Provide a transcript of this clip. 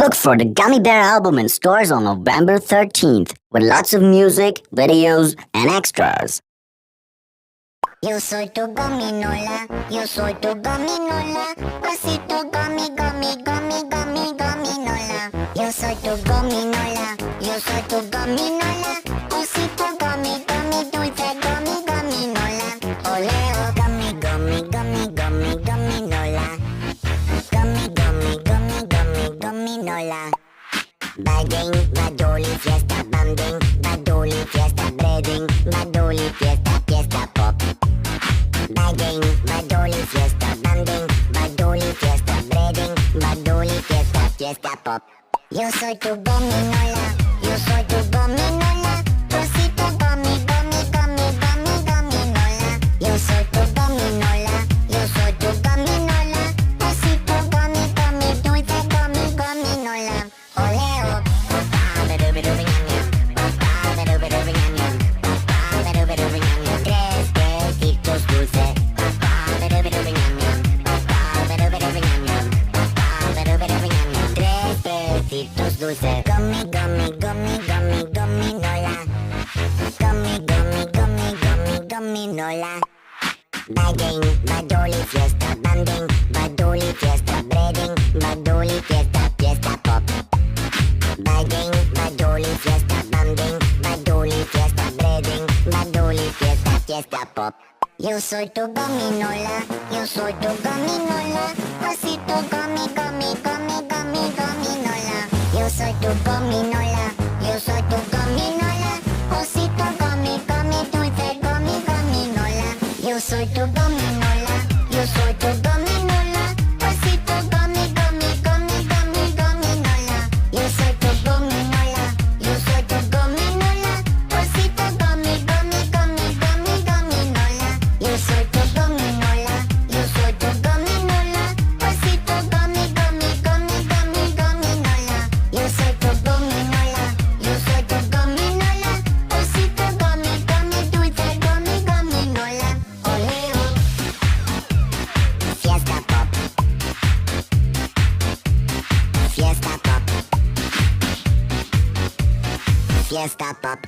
Look for the Gummy Bear album in stores on November 13th with lots of music, videos, and extras. Yo soy tu gominola, yo soy tu gominola, osito gummy, gummy, gummy, gummy, gominola. Yo soy tu gominola, yo soy tu gominola, osito gummy, gummy, dulce gummy, gominola. Oleo gummy, gummy, gummy, gummy, gominola. Gummy, gummy, gummy, gummy, gominola. Bading, badoli, fiesta, banding, badoli, fiesta, breading, badoli, fiesta, fiesta pop. Bading, badoli, fiesta, banding, badoli, fiesta, breading, badoli, fiesta, fiesta pop. Yo soy tu gominola, yo soy tu gominola, osito gummy, gummy, gummy, gummy, gominola. Yo soy tu gominola, yo soy tu gominola, osito gummy, gummy, dulce gummy, gominola. Oleo. Tres besitos dulces. Tres besitos dulces. Gummy, gummy, gummy, gummy, gominola. Gummy, gummy, gummy, gummy, gominola. Bading, badoli, fiesta, banding, badoli, fiesta, breading, badoli, fiesta, fiesta pop. Bading, badoli, fiesta, banding, badoli, fiesta, breading, badoli, fiesta, fiesta pop. Yo soy tu gominola, yo soy tu gominola, osito gummy, gummy, gummy, gummy, gominola. Yo soy tu gominola, yo soy tu gominola, osito gummy, gummy, dulce gummy, gominola. Yo soy tu gominola, yo soy tu gominola, osito gummy, gummy, gummy, gummy, gominola. Yo soy tu gominola, yo soy tu gominola, osito gummy, gummy, gummy, gummy, gominola. Yo soy tu gominola, yo soy tu gominola, osito gummy, gummy, gummy, gummy, gominola. Yo soy tu gominola, yo soy tu gominola, osito gummy, gummy, dulce gummy, gominola. Oleo. Fiesta pop. Fiesta pop. Fiesta pop.